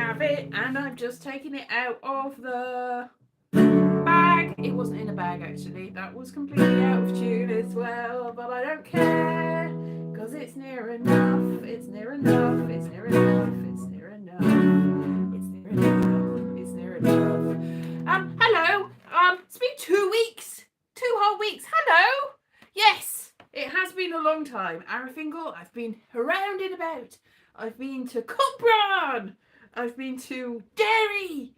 have it, and I've just taken it out of the bag. It wasn't in a bag actually, that was completely out of tune as well, but I don't care, because it's near enough, it's near enough, it's near enough, it's near enough, it's near enough, it's near enough. Hello, it's been 2 weeks, 2 whole weeks, hello, yes, it has been a long time, Arafingal, I've been around and about, I've been to Cumbrawn, I've been to Derry,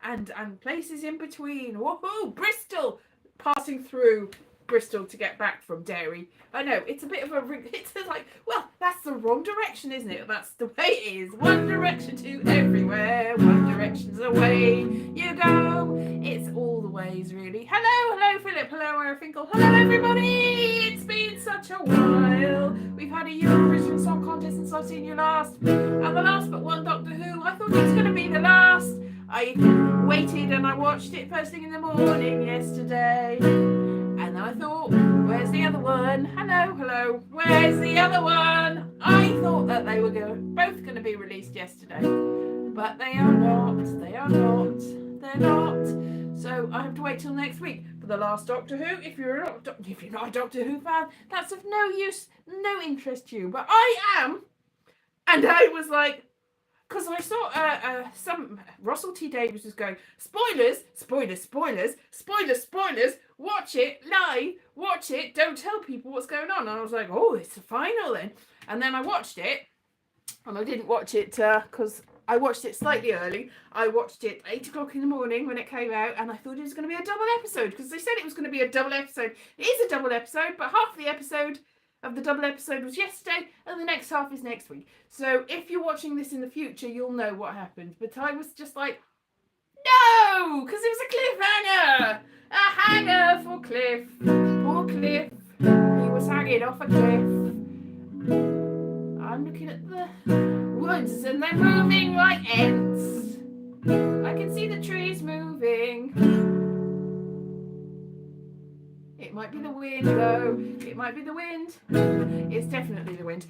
and places in between. Woohoo! Bristol, passing through Bristol to get back from Derry. I know it's a bit of a. It's like, well, that's the wrong direction, isn't it? That's the way it is. One direction to everywhere. One direction's the way you go. It's all the ways, really. Hello, Philip. Hello, Arafinkel. Hello, everybody. It's been such a while. We've had a Eurovision Song Contest since I've seen you last, and the last but one Doctor Who. I thought it was going to be the last. I waited and I watched it first thing in the morning yesterday. And I thought, where's the other one? Hello, where's the other one? I thought that they were both going to be released yesterday. But they are not. They're not. So I have to wait till next week for the last Doctor Who. If you're not a Doctor Who fan, that's of no use, no interest to you. But I am. And I was like, because I saw some Russell T Davies was going, spoilers, watch it live, watch it, don't tell people what's going on. And I was like, oh, it's the final then. And then I watched it, and I didn't watch it because I watched it slightly early. I watched it 8 o'clock in the morning when it came out, and I thought it was going to be a double episode because they said it was going to be a double episode. It is a double episode, but half the episode of the double episode was yesterday, and the next half is next week. So if you're watching this in the future, you'll know what happened. But I was just like, no, because it was a cliffhanger. A hanger for Cliff. Poor Cliff. He was hanging off a cliff. I'm looking at the woods, and they're moving like ants. I can see the trees moving. It might be the wind, though. It might be the wind. It's definitely the wind.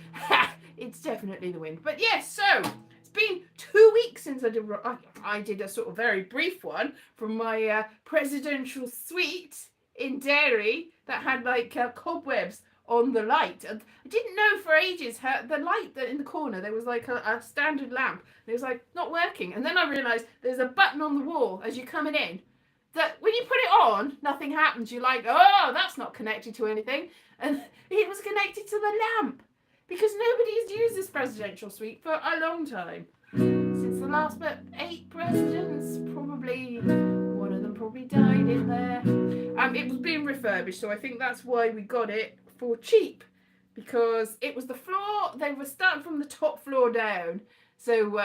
It's definitely the wind. But yes, so it's been 2 weeks since I did a sort of very brief one from my presidential suite in Derry that had like cobwebs on the light. And I didn't know for ages how the light that in the corner, there was like a standard lamp. And it was like not working. And then I realised there's a button on the wall as you're coming in, that when you put it on, nothing happens. You're like, oh, that's not connected to anything. And it was connected to the lamp. Because nobody's used this presidential suite for a long time. Since the last 8 presidents, probably, one of them probably died in there. It was being refurbished, so I think that's why we got it for cheap. Because it was the floor, they were starting from the top floor down. So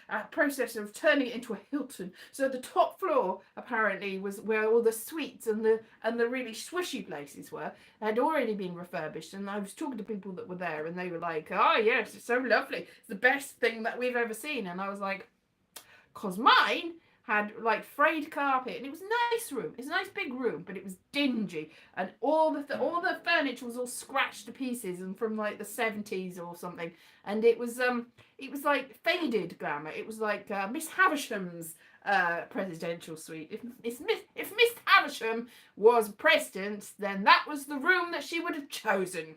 a process of turning it into a Hilton. So the top floor apparently was where all the suites and the really swishy places were. Had already been refurbished, and I was talking to people that were there, and they were like, "Oh yes, it's so lovely. It's the best thing that we've ever seen." And I was like, "'Cause mine had like frayed carpet, and it was a nice room. It's a nice big room, but it was dingy, and all the furniture was all scratched to pieces and from like the 70s or something. And it was like faded glamour. It was like Miss Havisham's presidential suite. If Miss Havisham was president, then that was the room that she would have chosen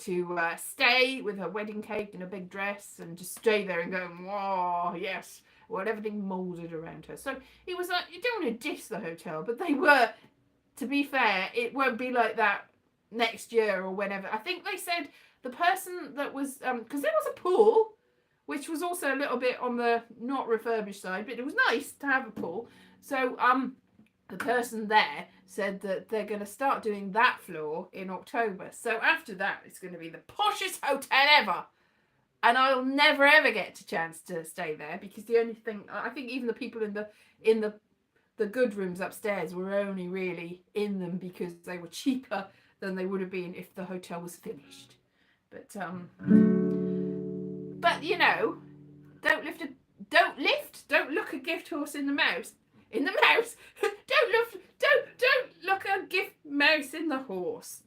to stay with her wedding cake and a big dress, and just stay there and go, oh yes. Well, everything moulded around her. So it was like, you don't want to diss the hotel, but they were, to be fair, it won't be like that next year or whenever. I think they said the person that was, because there was a pool, which was also a little bit on the not refurbished side, but it was nice to have a pool. So the person there said that they're going to start doing that floor in October. So after that, it's going to be the poshest hotel ever. And I'll never ever get a chance to stay there, because the only thing, I think even the people in the good rooms upstairs were only really in them because they were cheaper than they would have been if the hotel was finished. But you know, don't look a gift horse in the mouth. Don't look a gift mouse in the horse.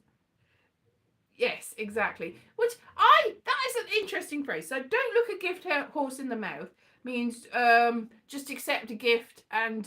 Yes, exactly. Which that is interesting phrase. So don't look a gift horse in the mouth means just accept a gift and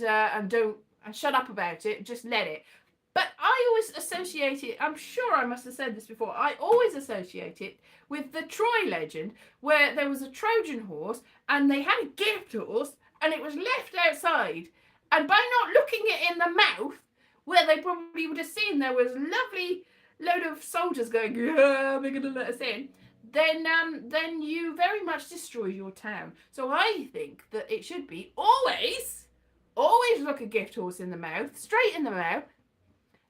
don't and shut up about it. Just let it. But I always associate it, I'm sure I must have said this before, I always associate it with the Troy legend where there was a Trojan horse and they had a gift horse and it was left outside. And by not looking it in the mouth, where they probably would have seen there was a lovely load of soldiers going, yeah, they're going to let us in, then you very much destroy your town. So I think that it should be always look a gift horse in the mouth, straight in the mouth,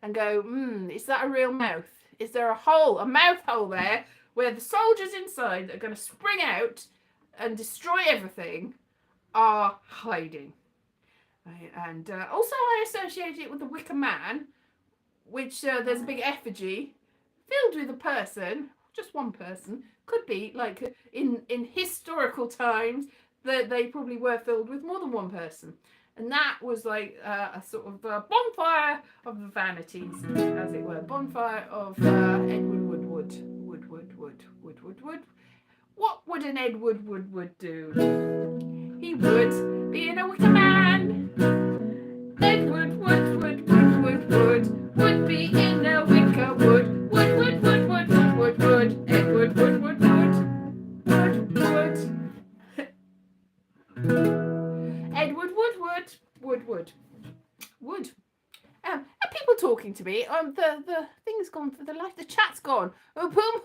and go, is that a real mouth? Is there a mouth hole there where the soldiers inside that are going to spring out and destroy everything are hiding? And also I associate it with the Wicker Man, which there's a big effigy filled with a person, just one person. Could be like in historical times that they probably were filled with more than one person. And that was like a sort of bonfire of the vanities, as it were. Bonfire of Edward Woodward. Wood. What would an Edward Woodward do? He would be in a wicker man. Edward Wood would be in a wicker wood. Wood. Edward Wood. Edward Wood. Are people talking to me? The thing's gone for the life. The chat's gone. Oh, boom.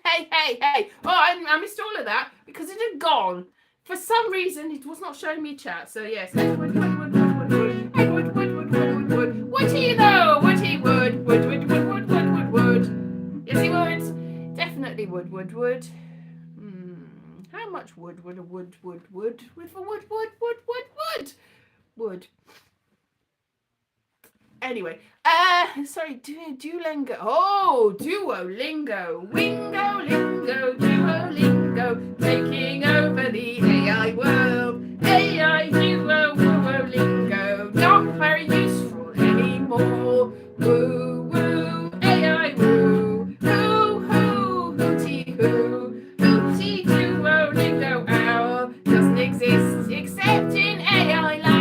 Hey. Oh, I missed all of that because it had gone. For some reason, it was not showing me chat. So yes, Edward Wood. Edward Wood. Would he though? Would he would? Yes, he would. Definitely would. How much wood would a wood? Wood. Anyway, sorry, Duolingo. Oh, Duolingo. Wingo, Duolingo. Taking over the AI world. AI, Duolingo. Not very useful anymore. Woo, AI, woo. Hoo, hooty, hoo. Hooty, Duolingo, owl. Doesn't exist except in AI land.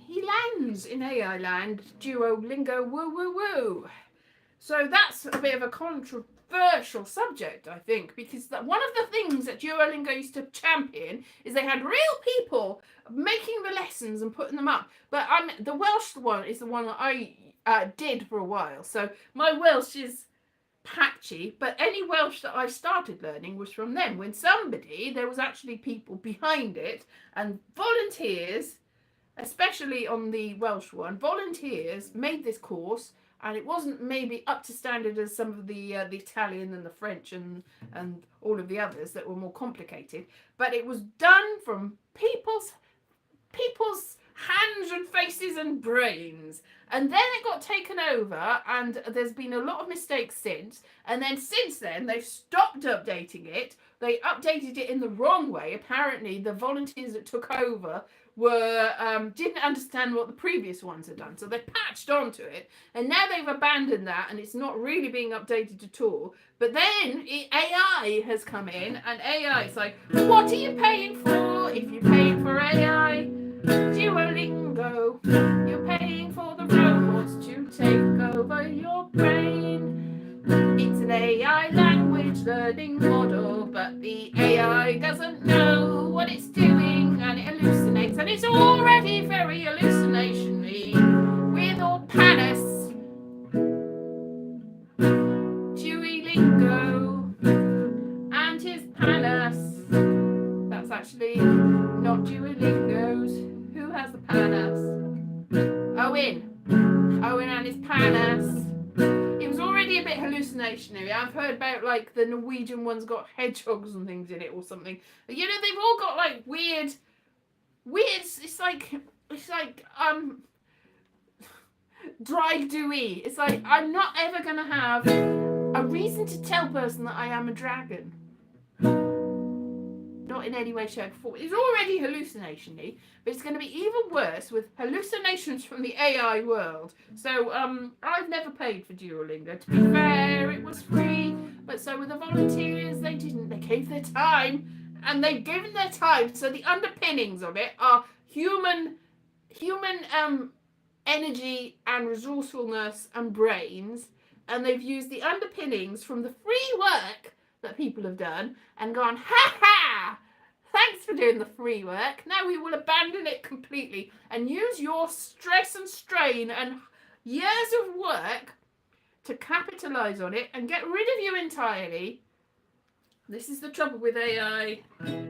He lands in AI land, Duolingo, woo. So that's a bit of a controversial subject, I think, because one of the things that Duolingo used to champion is they had real people making the lessons and putting them up. But the Welsh one is the one that I did for a while. So my Welsh is patchy, but any Welsh that I started learning was from them. When there was actually people behind it and volunteers, especially on the Welsh one, volunteers made this course, and it wasn't maybe up to standard as some of the Italian and the French and all of the others that were more complicated, but it was done from people's hands and faces and brains. And then it got taken over, and there's been a lot of mistakes since. And then since then, they've stopped updating it. They updated it in the wrong way. Apparently, the volunteers that took over didn't understand what the previous ones had done. So they patched onto it, and now they've abandoned that, and it's not really being updated at all. But then AI has come in, and AI is like, what are you paying for? If you're paying for AI, Duolingo, you're paying for the robots to take over your brain. It's an AI language learning model, but the AI doesn't know what it's doing, and it hallucinates, and it's already very hallucinatory with all panis. Duolingo and his panis. That's actually not Duolingo's. Who has the panis? Owen and his panis. It was already a bit hallucinationary. I've heard about like the Norwegian one's got hedgehogs and things in it or something. You know, they've all got like weird. It's like dry dewy. It's like I'm not ever gonna have a reason to tell a person that I am a dragon. not in any way, shape, or form. It's already hallucination-y, but it's going to be even worse with hallucinations from the AI world. So I've never paid for Duolingo. To be fair, it was free, but so were the volunteers. They didn't. They gave their time, and they've given their time. So the underpinnings of it are human energy and resourcefulness and brains, and they've used the underpinnings from the free work that people have done and gone, ha ha, thanks for doing the free work. Now we will abandon it completely and use your stress and strain and years of work to capitalize on it and get rid of you entirely. This is the trouble with AI.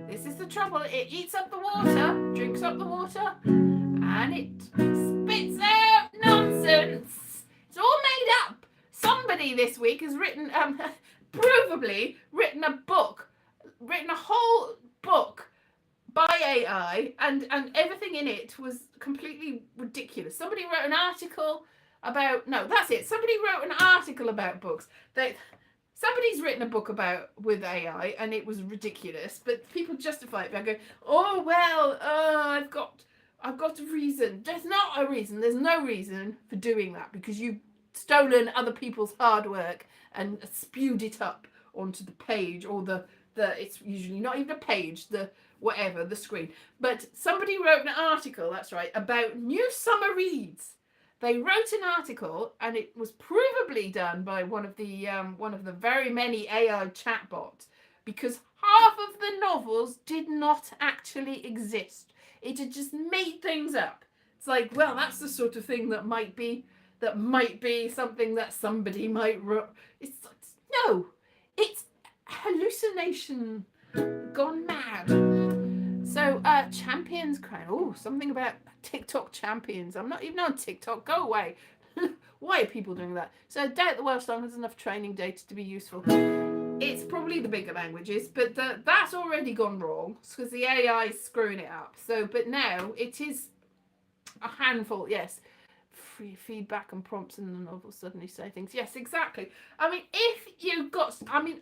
This is the trouble. It eats up the water, drinks up the water, and it spits out nonsense. It's all made up. Somebody this week has written, provably written a whole book by AI, and everything in it was completely ridiculous. Somebody wrote an article about, somebody wrote an article about books. Somebody's written a book with AI, and it was ridiculous, but people justify it by going, oh, well, I've got a reason. There's not a reason. There's no reason for doing that, because you've stolen other people's hard work and spewed it up onto the page, or the it's usually not even a page, the screen. But somebody wrote an article, that's right, about new summer reads. They wrote an article, and it was provably done by one of the very many AI chatbots, because half of the novels did not actually exist. It had just made things up. It's like, well, that's the sort of thing that might be something that somebody might write. It's hallucination gone mad. So champions crown. Oh, something about TikTok champions. I'm not even on TikTok. Go away. Why are people doing that? So I doubt the Welsh language has enough training data to be useful. It's probably the bigger languages, but that's already gone wrong because the AI is screwing it up. So, but now it is a handful. Yes. Free feedback and prompts in the novel suddenly say things. Yes, exactly. I mean,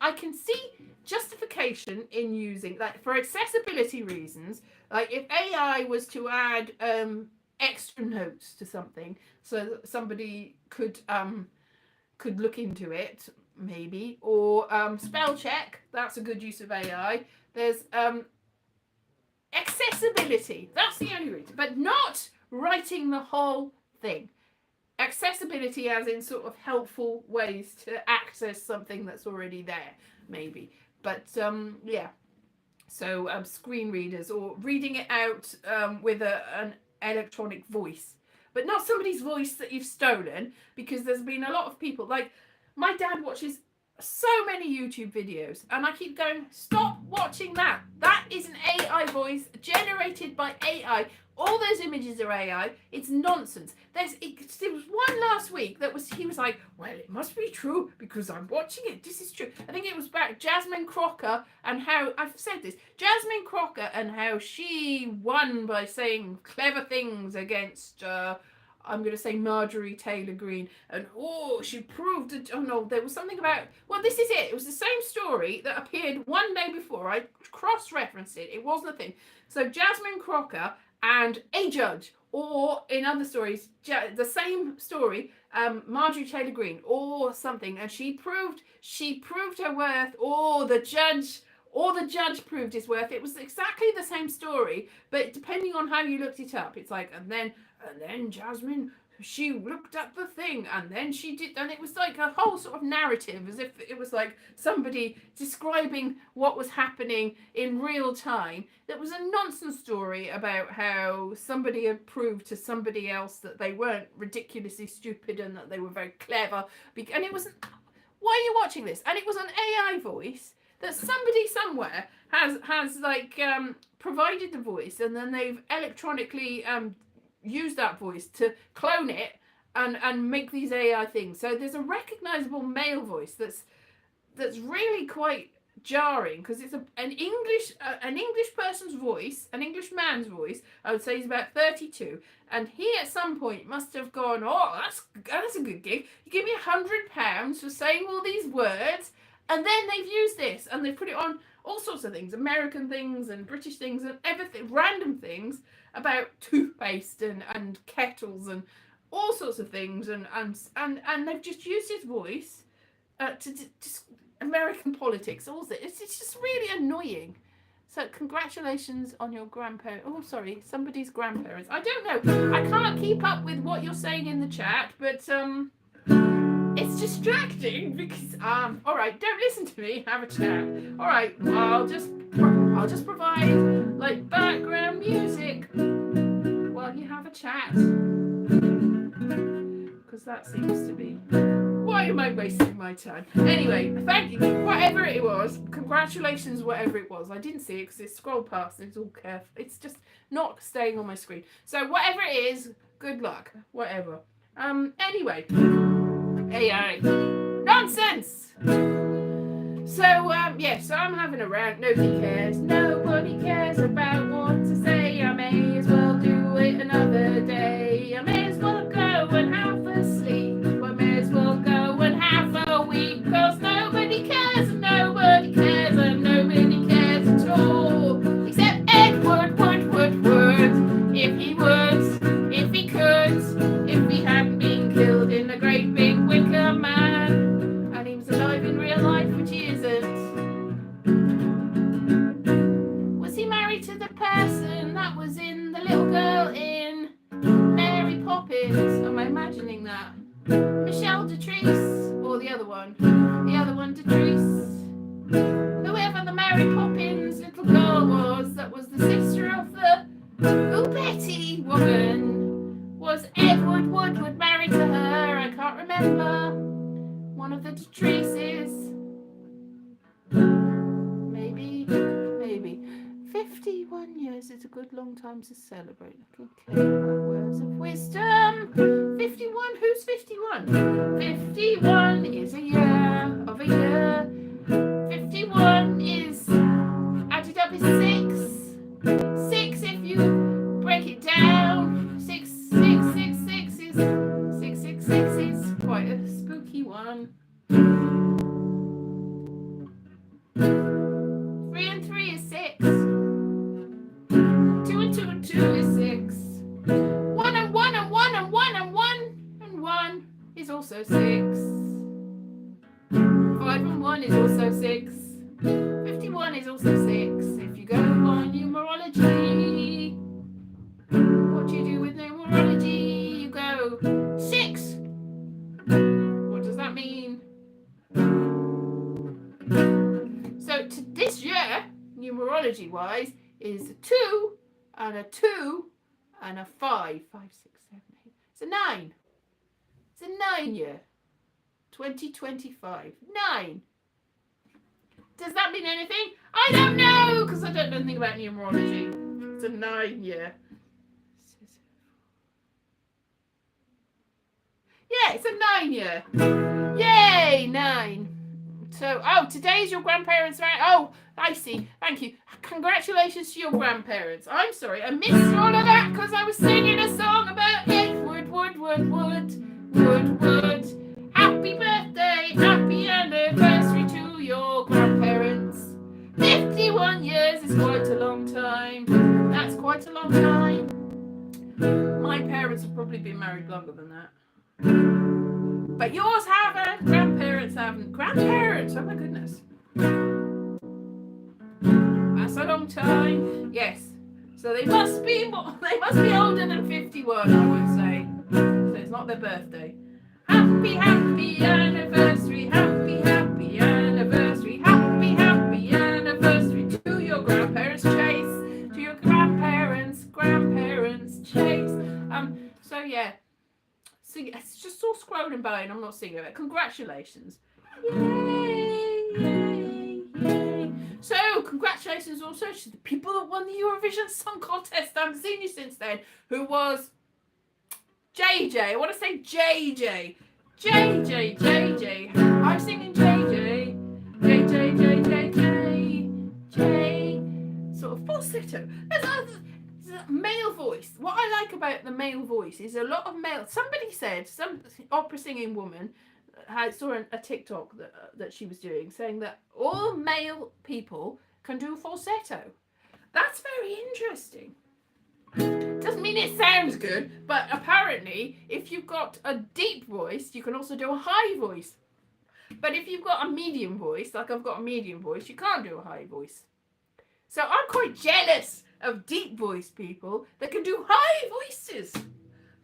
I can see justification in using, like, for accessibility reasons, like if AI was to add extra notes to something so that somebody could look into it, maybe, or spell check. That's a good use of AI. There's accessibility. That's the only reason, but not writing the whole thing. Accessibility as in sort of helpful ways to access something that's already there, maybe. But yeah, so screen readers, or reading it out with an electronic voice, but not somebody's voice that you've stolen, because there's been a lot of people, like my dad watches so many YouTube videos, and I keep going, stop watching that. That is an AI voice generated by AI. All those images are AI. It's nonsense. There was one last week he was like, well, it must be true because I'm watching it. This is true. I think it was about Jasmine Crocker and how, I've said this, Jasmine Crocker and how she won by saying clever things against, I'm going to say Marjorie Taylor Greene. And, she proved it. Oh, no, there was something about, well, this is it. It was the same story that appeared one day before. I cross-referenced it. It wasn't a thing. So Jasmine Crocker and a judge, or in other stories, the same story, Marjorie Taylor Greene, or something, and she proved her worth, or the judge proved his worth. It was exactly the same story, but depending on how you looked it up, it's like, and then Jasmine, she looked at the thing, and then she did, and it was like a whole sort of narrative, as if it was like somebody describing what was happening in real time. That was a nonsense story about how somebody had proved to somebody else that they weren't ridiculously stupid and that they were very clever. And it wasn't, why are you watching this? And it was an AI voice that somebody somewhere has like provided the voice, and then they've electronically use that voice to clone it and make these AI things. So there's a recognizable male voice that's really quite jarring, because it's an English person's voice, an English man's voice. I would say he's about 32, and he at some point must have gone, oh, that's a good gig. You give me £100 for saying all these words. And then they've used this, and they put it on all sorts of things, American things and British things and everything, random things about toothpaste and kettles and all sorts of things, and they've just used his voice to just American politics. Also, it's just really annoying. So congratulations on your grandparents. Oh, sorry, somebody's grandparents. I don't know. I can't keep up with what you're saying in the chat, but it's distracting because all right, don't listen to me. Have a chat. All right, I'll just provide like background music while you have a chat, because that seems to be. Why am I wasting my time? Anyway, thank you. Whatever it was, congratulations, whatever it was. I didn't see it because it scrolled past. It's all careful. It's just not staying on my screen. So whatever it is, good luck. Whatever. Anyway. AI. Nonsense! So, so I'm having a rant. Nobody cares. Nobody cares about what to say. I may as well do it another day. I may as well go and have a sleep. I may as well go and have a week. Cause nobody cares and nobody cares and nobody cares at all. Except Edward would. If he would, if he could, if he hadn't been killed in a great big wicker man. And he was alive in real life, which he isn't. Was he married to the person that was in the little girl in Mary Poppins? Am I imagining that? Michelle Detrice, or the other one? The other one, Detrice. Whoever the Mary Poppins little girl was, that was the sister of the Betty woman. Was Edward Woodward married to her? I can't remember. One of the Detrices. Maybe. 51 years is a good long time to celebrate. Okay, words of wisdom. 51, who's 51? 51 is a year of a year. 51 is, added up is 6. 6 if you break it down. 6 is 666 is quite a spooky one. 3 and 3 is 6. 2 and 2 and 2 is 6. 1 and 1 and 1 and 1 and 1 and 1 is also 6. 5 and 1 is also 6. 51 is also 6. If you go on numerology, what do you do with numerology? You go 6. What does that mean? So to this year, numerology wise, is a 2 and a 2 and a 5. 5, 6, 7, 8. It's a 9. It's a 9 year. 2025. 9. Does that mean anything? I don't know, because I don't know anything about numerology. It's a 9 year. Yeah, it's a 9 year. Yay, 9. So, today's your grandparents' right? Oh, I see. Thank you. Congratulations to your grandparents. I'm sorry, I missed all of that because I was singing a song about Edward Wood. Happy birthday, happy anniversary to your grandparents. 51 years is quite a long time. That's quite a long time. My parents have probably been married longer than that. But yours haven't. Grandparents haven't. Grandparents, oh my goodness. That's a long time. Yes. So they must be older than 51, I would say. So it's not their birthday. Happy anniversary, happy anniversary, happy anniversary to your grandparents, Chase. To your grandparents, Chase. So yeah. Sing, it's just all scrolling by and I'm not singing it. Congratulations. Yay. So, congratulations also to the people that won the Eurovision Song Contest. I haven't seen you since then. Who was JJ. I want to say JJ. I'm singing JJ. Sort of falsetto. There's male voice. What I like about the male voice is a lot of male. Somebody said, some opera singing woman, I saw a TikTok that she was doing saying that all male people can do falsetto. That's very interesting. Doesn't mean it sounds good, but apparently if you've got a deep voice, you can also do a high voice. But if you've got a medium voice, like I've got a medium voice, you can't do a high voice. So I'm quite jealous of deep voice people that can do high voices.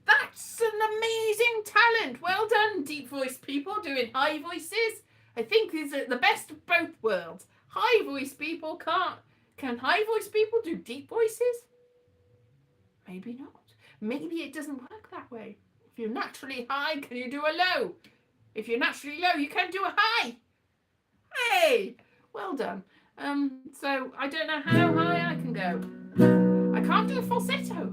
That's an amazing talent. Well done, deep voice people doing high voices. I think these are the best of both worlds. High voice people can't. Can high voice people do deep voices? Maybe not. Maybe it doesn't work that way. If you're naturally high, can you do a low? If you're naturally low, you can do a high. Hey, well done. So I don't know how high I can go. I can't do a falsetto.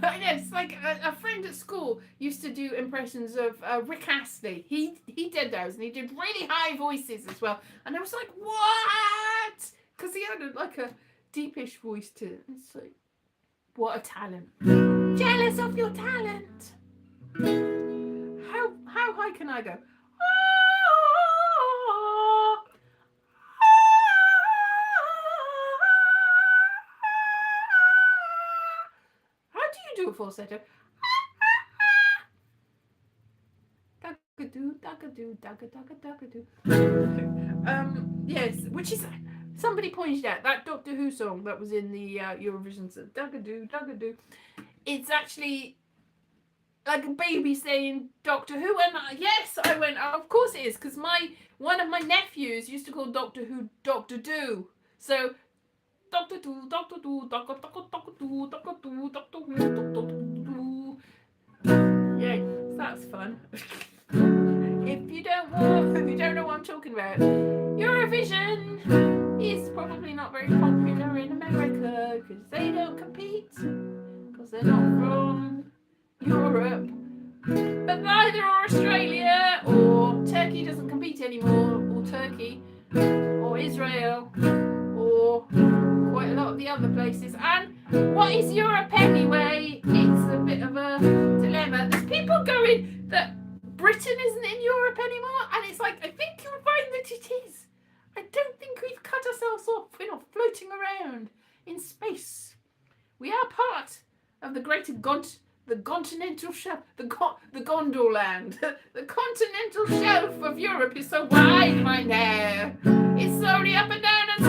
It's like a friend at school used to do impressions of Rick Astley. He did those, and he did really high voices as well. And I was like, what? Because he had a deepish voice too. It's like, what a talent. Jealous of your talent. How high can I go? How do you do a falsetto? Yes, which is, somebody pointed out that Doctor Who song that was in the Eurovision, Dugga-doo. It's actually like a baby saying Doctor Who, and yes, I went, oh, of course it is, because one of my nephews used to call Doctor Who Doctor Do. So Doctor Do, Doctor Do, Doctor Do, Doctor Do, Doctor Do, Doctor Do, Doctor Do. Yay, that's fun. If you don't know what I'm talking about, Eurovision is probably not very popular in America because they don't compete, because they're not from Europe. But neither are Australia, or Turkey doesn't compete anymore, or Turkey, or Israel, or quite a lot of the other places. And what is Europe anyway? It's a bit of a dilemma. There's people going that Britain isn't in Europe anymore, and it's like, I think you'll find that it is. I don't think we've cut ourselves off. We're not floating around in space. We are part of the greater the continental shelf, the Gondoland. The continental shelf of Europe is so wide, right there. It's slowly up and down and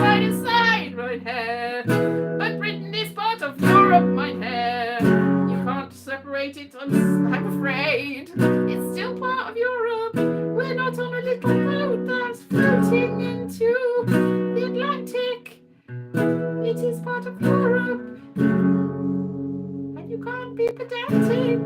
side, right here. But Britain is part of Europe, right here. You can't separate it, I'm afraid. It's still part of Europe. We're not on a little boat that's floating into the Atlantic. It is part of Europe. And you can't be pedantic.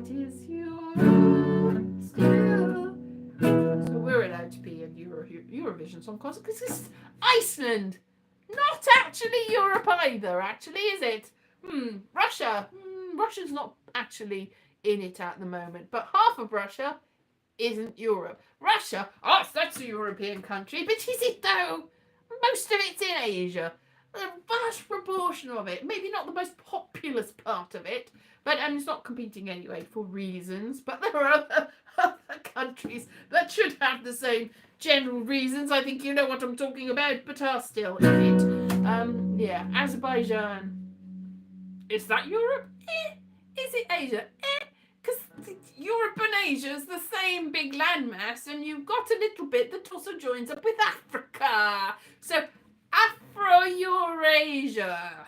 It is Europe still. So we're allowed to be in Eurovision Song Contest because it's Iceland. Not actually Europe either, actually, is it? Russia. Russia's not actually in it at the moment, but half of Russia isn't Europe. Russia, that's a European country, but is it though? Most of it's in Asia. A vast proportion of it, maybe not the most populous part of it, but it's not competing anyway for reasons, but there are other countries that should have the same general reasons. I think you know what I'm talking about, but are still in it. Azerbaijan. Is that Europe? Is it Asia? Because Europe and Asia is the same big landmass, and you've got a little bit that also joins up with Africa. So Afro-Eurasia.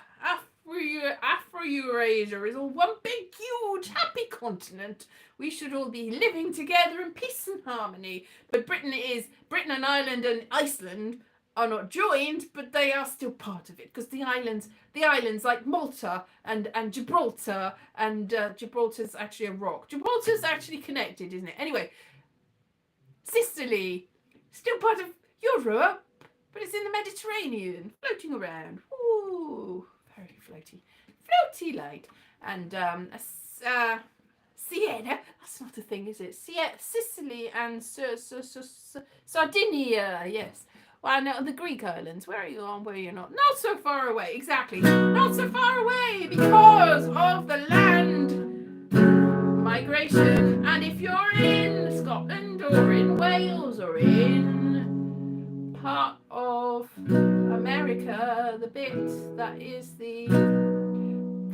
Afro-Eurasia is all one big, huge, happy continent. We should all be living together in peace and harmony. But Britain and Ireland and Iceland are not joined, but they are still part of it, because the islands like Malta and Gibraltar, and Gibraltar's actually a rock. Gibraltar's actually connected, isn't it? Anyway, Sicily, still part of Europe, but it's in the Mediterranean, floating around. Ooh, very floaty light. And Siena, that's not a thing, is it? Sicily and Sardinia, yes. Well, no, the Greek islands. Where are you on? Where you're not? Not so far away. Exactly. Not so far away because of the land. migration. And if you're in Scotland or in Wales or in part of America, the bit that is the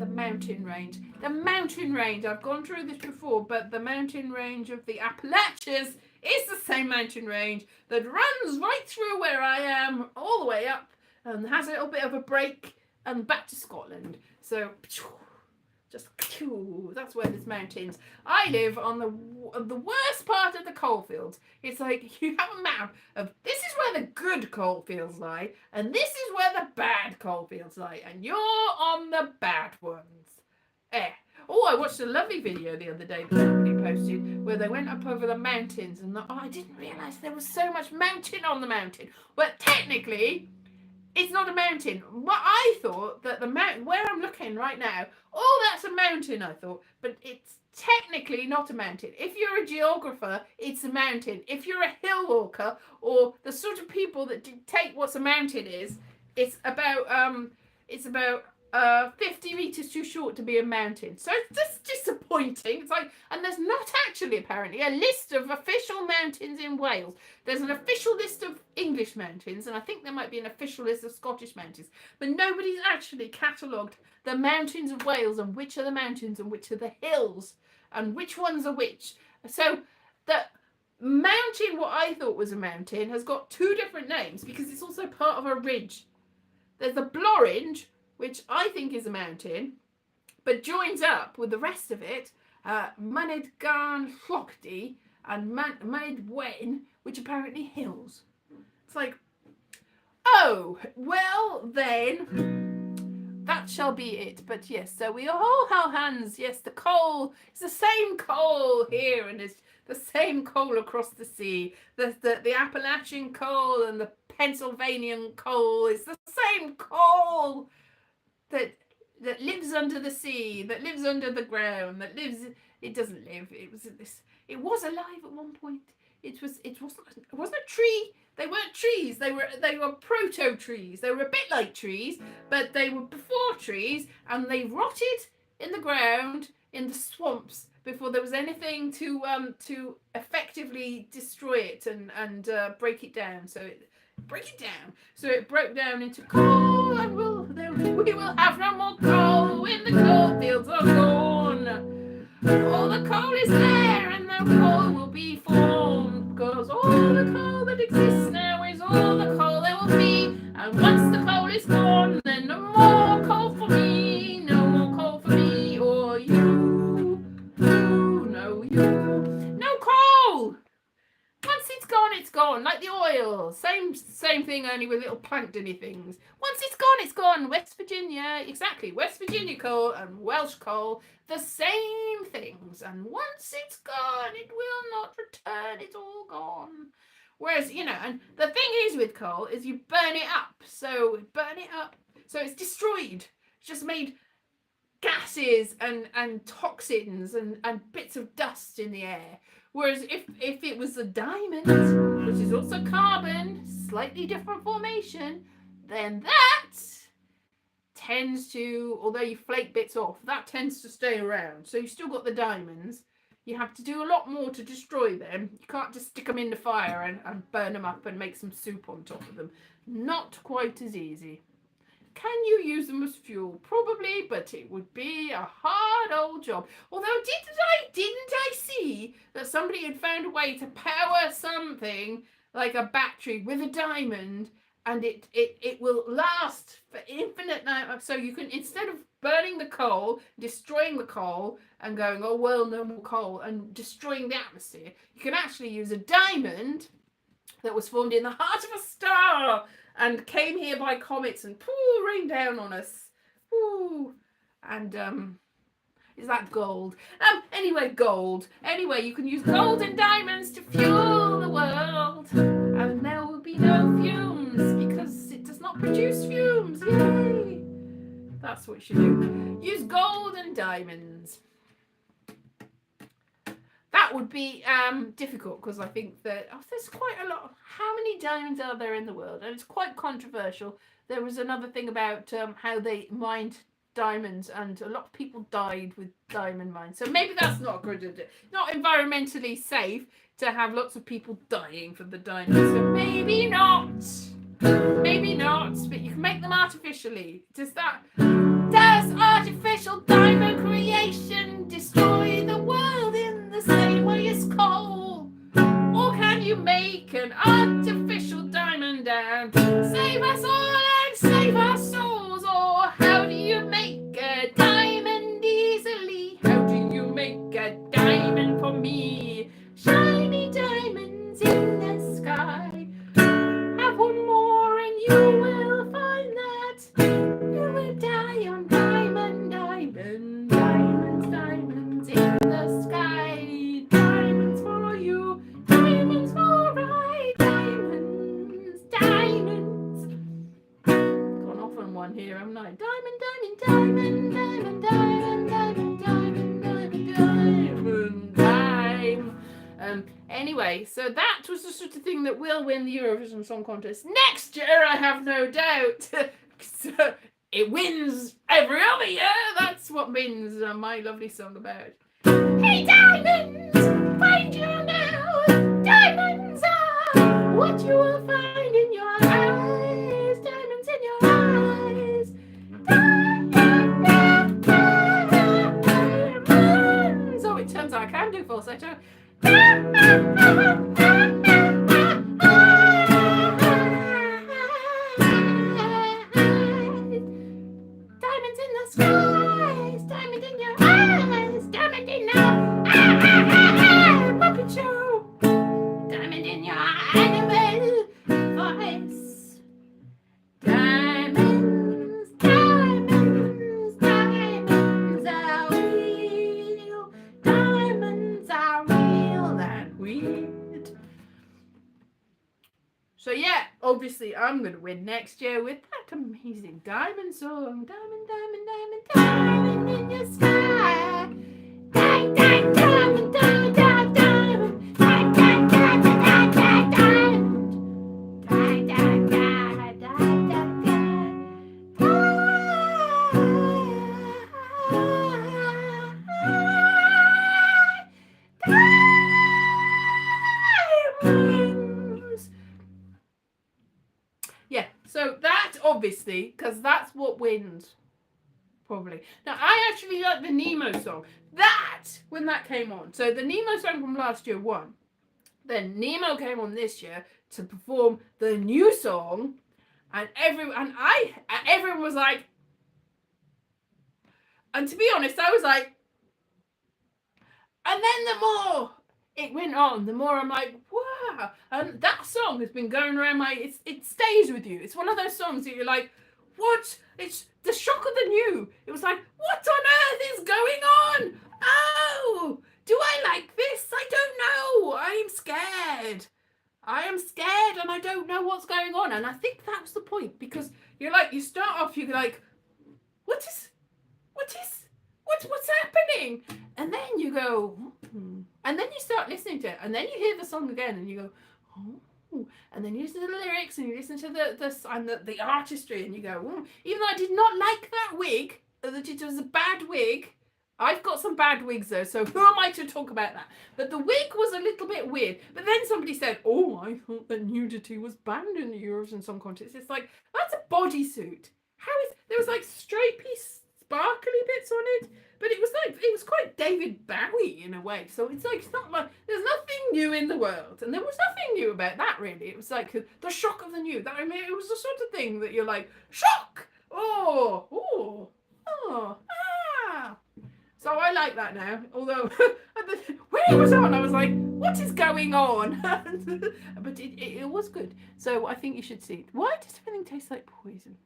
mountain range. The mountain range, I've gone through this before, but the mountain range of the Appalachians is the same mountain range that runs right through where I am, all the way up, and has a little bit of a break, and back to Scotland. So, just that's where there's mountains. I live on the worst part of the coalfields. It's like you have a map of this is where the good coalfields lie, and this is where the bad coalfields lie, and you're on the bad ones. Oh, I watched a lovely video the other day that somebody posted where they went up over the mountains, and I didn't realise there was so much mountain on the mountain. But technically, it's not a mountain. What I thought that the mountain where I'm looking right now, that's a mountain, I thought, but it's technically not a mountain. If you're a geographer, it's a mountain. If you're a hill walker or the sort of people that dictate what a mountain is, it's about 50 meters too short to be a mountain. So it's just disappointing. It's like, and there's not actually apparently a list of official mountains in Wales. There's an official list of English mountains, and I think there might be an official list of Scottish mountains, but nobody's actually catalogued the mountains of Wales and which are the mountains and which are the hills and which ones are which. So the mountain, what I thought was a mountain, has got two different names because it's also part of a ridge. There's the Blorange, which I think is a mountain, but joins up with the rest of it, Myned Gan Llocdi and Myned Wen, which apparently hills. It's like, oh, well then, that shall be it. But yes, so we all have hands. Yes, the coal, it's the same coal here, and it's the same coal across the sea. The Appalachian coal and the Pennsylvanian coal is the same coal that lives under the sea, that lives under the ground, it doesn't live. It was alive at one point. It wasn't a tree. They weren't trees. They were proto trees. They were a bit like trees, but they were before trees, and they rotted in the ground in the swamps before there was anything to effectively destroy it and break it down. So it broke down into coal, and we will have no more coal when the coal fields are gone. All the coal is there, and no coal will be formed, because all the coal that exists now is all the coal there will be. And once the coal is gone, then no more coal for me, no more coal for me or you. No coal. Once it's gone, it's gone. Like the oil. Same thing, only with little planktony things. Once it's gone, it's gone. West Virginia, exactly. West Virginia coal and Welsh coal, the same things. And once it's gone, it will not return. It's all gone. Whereas, and the thing is with coal is you burn it up. So it's destroyed. It's just made gases and toxins and bits of dust in the air. Whereas if it was a diamond, which is also carbon, slightly different formation, then that tends to, although you flake bits off, that tends to stay around. So you still got the diamonds. You have to do a lot more to destroy them. You can't just stick them in the fire and burn them up and make some soup on top of them. Not quite as easy. Can you use them as fuel? Probably, but it would be a hard old job. Although didn't I see that somebody had found a way to power something like a battery with a diamond, and it will last for infinite time. So you can, instead of burning the coal, destroying the coal, and going, oh well, no more coal, and destroying the atmosphere, you can actually use a diamond that was formed in the heart of a star and came here by comets and rained down on us. And is that gold? Anyway, gold. Anyway, you can use gold and diamonds to fuel the world, and there will be no fumes because it does not produce fumes. Yay! That's what you should do. Use gold and diamonds. That would be difficult because I think that there's quite a lot. How many diamonds are there in the world? And it's quite controversial. There was another thing about how they mined diamonds, and a lot of people died with diamond mines. So maybe that's not good. Not environmentally safe to have lots of people dying for the diamonds. So maybe not. Maybe not. But you can make them artificially. Does artificial diamond creation destroy the world in the same way as coal? Or can you make an artificial diamond and save us all and save our souls? Or how do you make a diamond easily? How do you make a diamond for me? Shiny diamonds in the sky. Have one more and you will find that you will die on diamond, diamond, diamonds, diamonds in the sky. Diamonds for you, diamonds for I, diamonds, diamonds. Gone off on one here, haven't I? Diamond, diamond, diamond, diamond, diamond, diamond, diamond, diamond, diamond, diamond. Anyway, so that was the sort of thing that will win the Eurovision Song Contest next year, I have no doubt. So it wins every other year. That's what wins my lovely song about. Hey diamonds, find you now. Diamonds are what you will find in your eyes. Diamonds in your eyes. Diamonds. Oh, it turns out I can do falsetto. Diamonds in the skies, diamond in your eyes, diamond in the puppet show, diamond in your animal voice. Diamonds, diamonds, diamonds are real, diamonds are real and weird. So yeah, obviously I'm going to win next year with that amazing diamond song. Diamond, diamond, diamond, diamond in your sky. Diamond, diamond, diamond, diamond, diamond, diamond, diamond, diamond, diamond, diamond, diamond, diamond, diamonds. Yeah, so that obviously, because that's what wins, probably. Now, I actually like the Nemo song. That, when that came on, so the Nemo song from last year won. Then Nemo came on this year to perform the new song, and everyone was like, and to be honest, I was like, and then the more it went on, the more I'm like, wow. And that song has been going around it stays with you. It's one of those songs that you're like, what? It's the shock of the new. It was like, what on earth is going on? Oh, do I like this? I don't know. I'm scared. I am scared and I don't know what's going on. And I think that was the point, because you're like, you start off, you're like, what's happening? And then you go, and then you start listening to it, and then you hear the song again, and you go, oh, and then you listen to the lyrics, and you listen to the artistry, and you go, even though I did not like that wig, that it was a bad wig. I've got some bad wigs though, so who am I to talk about that? But the wig was a little bit weird. But then somebody said, oh, I thought that nudity was banned in the Eurovision Song Contest. It's like, that's a bodysuit. There was like stripy, sparkly bits on it, but it was quite David Bowie in a way. So it's like, it's not like, there's nothing new in the world, and there was nothing new about that really. It was like the shock of the new. That, I mean, it was the sort of thing that you're like, shock. Oh, ah. So I like that now. Although when it was on, I was like, what is going on? But it was good. So I think you should see it. Why does everything taste like poison?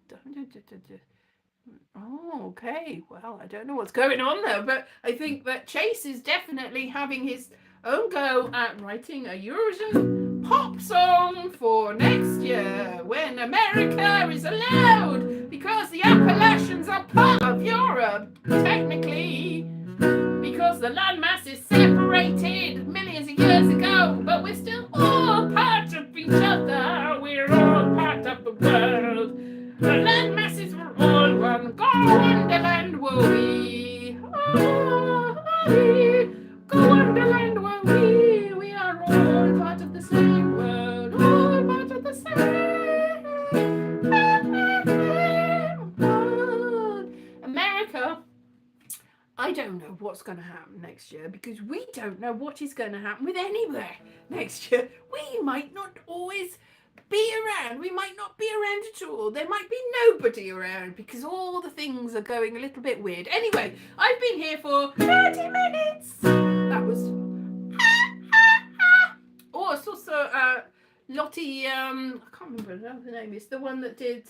Oh, okay. Well, I don't know what's going on there, but I think that Chase is definitely having his own go at writing a Eurovision pop song for next year, when America is allowed, because the Appalachians are part of Europe, technically, because the landmass is separated millions of years ago, but we're still all part of each other. We're all part of the world. The landmasses were all one. Go Wonderland. I don't know what's going to happen next year, because we don't know what is going to happen with anywhere next year. We might not always be around. We might not be around at all. There might be nobody around because all the things are going a little bit weird. Anyway, I've been here for 30 minutes. That was... Oh, it's also Lottie, I can't remember what her name is. The one that did...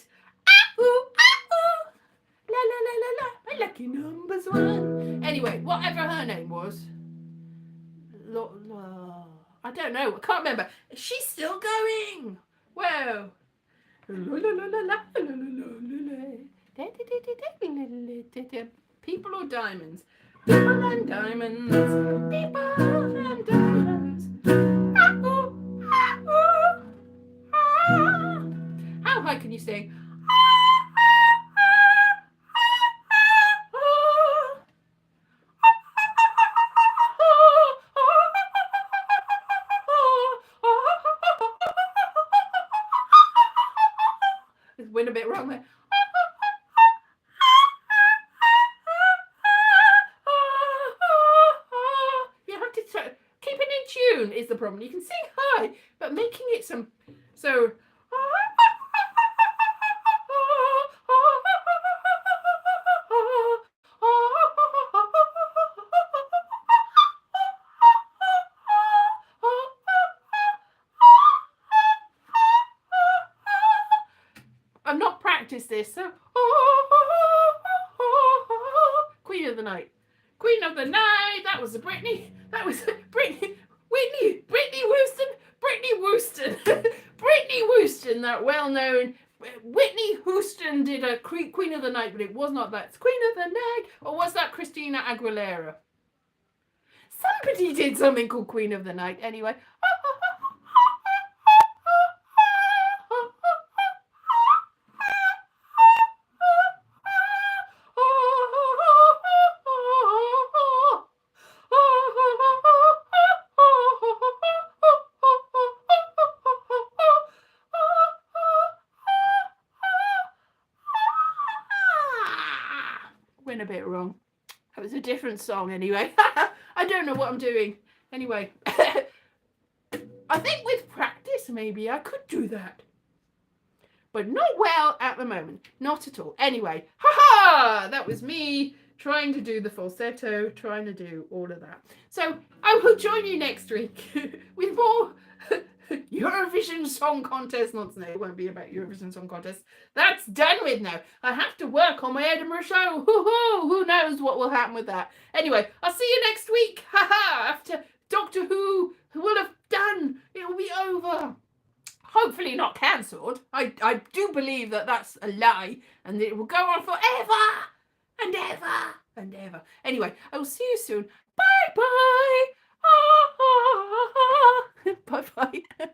La la la la la, my lucky number's one. Anyway, whatever her name was. I don't know. I can't remember. She's still going. Whoa. People or diamonds? People and diamonds. People and diamonds. How high can you sing? Went a bit wrong there. You have to keep it in tune is the problem. You can sing high, but making it so. I'm not practiced this, so Queen of the Night. Queen of the Night. That was a Britney. That was Britney. Whitney. Britney Wooston. Britney Wooston. Britney Wooston. That well-known. Whitney Houston did a Queen of the Night, but it was not that. It's Queen of the Night. Or was that Christina Aguilera? Somebody did something called Queen of the Night. Anyway. Went a bit wrong. That was a different song anyway. I don't know what I'm doing. Anyway, I think with practice maybe I could do that. But not well at the moment. Not at all. Anyway, haha! That was me trying to do the falsetto, trying to do all of that. So I will join you next week with more Eurovision Song Contest nonsense. It won't be about Eurovision Song Contest. That's done with now. I have to work on my Edinburgh show. Who knows what will happen with that? Anyway, I'll see you next week. After Doctor Who will have done. It will be over. Hopefully not cancelled. I do believe that that's a lie and it will go on forever and ever and ever. Anyway, I will see you soon. Bye bye. Bye bye.